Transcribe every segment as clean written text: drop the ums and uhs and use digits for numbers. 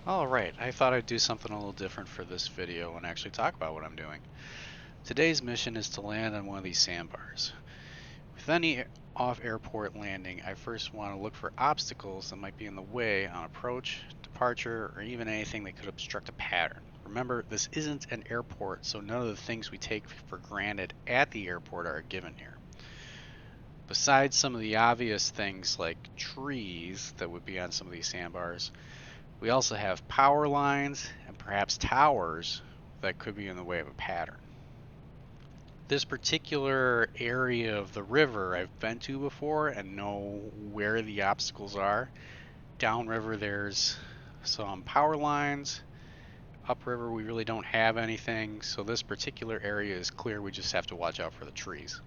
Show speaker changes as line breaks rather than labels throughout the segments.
Alright, I thought I'd do something a little different for this video and actually talk about what I'm doing. Today's mission is to land on one of these sandbars. With any off-airport landing, I first want to look for obstacles that might be in the way on approach, departure, or even anything that could obstruct a pattern. Remember, this isn't an airport, so none of the things we take for granted at the airport are given here. Besides some of the obvious things like trees that would be on some of these sandbars, we also have power lines and perhaps towers that could be in the way of a pattern. This particular area of the river I've been to before and know where the obstacles are. Downriver there's some power lines. Upriver we really don't have anything, so this particular area is clear. We just have to watch out for the trees.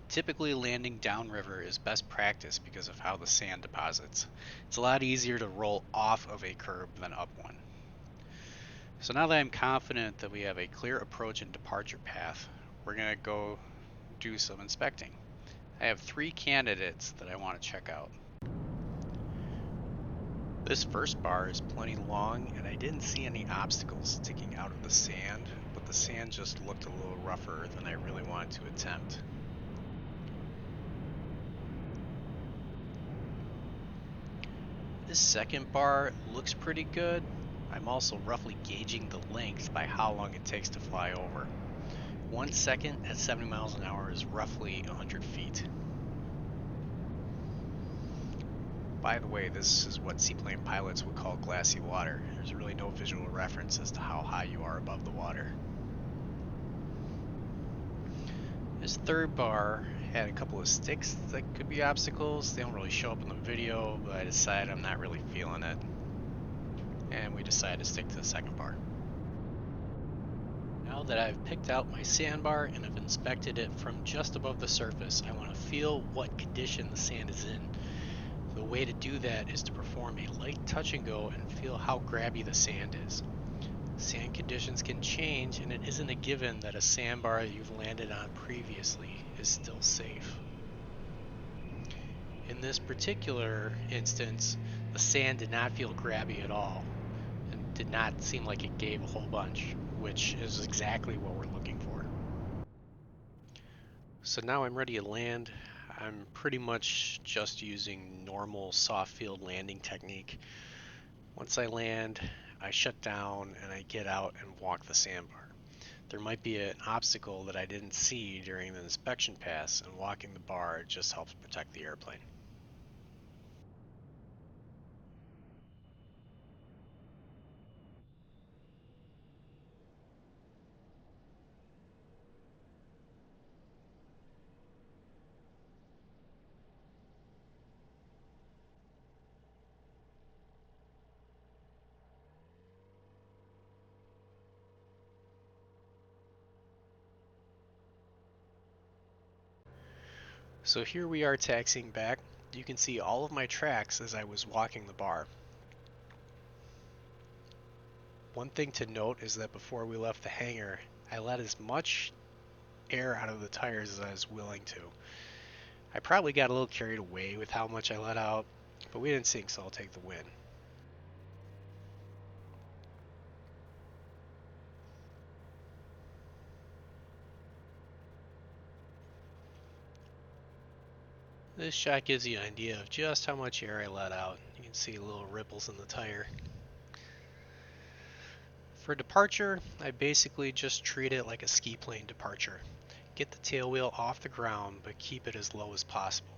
Typically landing downriver is best practice because of how the sand deposits. It's a lot easier to roll off of a curb than up one. So now that I'm confident that we have a clear approach and departure path, we're going to go do some inspecting. I have 3 candidates that I want to check out. This first bar is plenty long and I didn't see any obstacles sticking out of the sand, but the sand just looked a little rougher than I really wanted to attempt. This second bar looks pretty good. I'm also roughly gauging the length by how long it takes to fly over. 1 second at 70 miles an hour is roughly 100 feet. By the way, this is what seaplane pilots would call glassy water. There's really no visual reference as to how high you are above the water. This third bar had a couple of sticks that could be obstacles. They don't really show up in the video, but I decided I'm not really feeling it. And we decided to stick to the second bar. Now that I've picked out my sandbar and have inspected it from just above the surface, I want to feel what condition the sand is in. The way to do that is to perform a light touch and go and feel how grabby the sand is. Sand conditions can change, and it isn't a given that a sandbar you've landed on previously is still safe. In this particular instance, the sand did not feel grabby at all, and did not seem like it gave a whole bunch, which is exactly what we're looking for. So now I'm ready to land. I'm pretty much just using normal soft field landing technique. Once I land, I shut down and I get out and walk the sandbar. There might be an obstacle that I didn't see during the inspection pass, and walking the bar just helps protect the airplane. So here we are taxiing back. You can see all of my tracks as I was walking the bar. One thing to note is that before we left the hangar, I let as much air out of the tires as I was willing to. I probably got a little carried away with how much I let out, but we didn't sink, so I'll take the win. This shot gives you an idea of just how much air I let out. You can see little ripples in the tire. For departure, I basically just treat it like a ski plane departure. Get the tail wheel off the ground, but keep it as low as possible.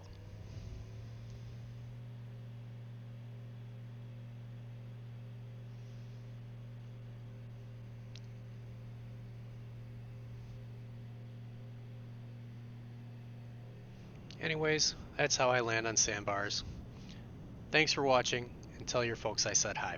Anyways, that's how I land on sandbars. Thanks for watching, and tell your folks I said hi.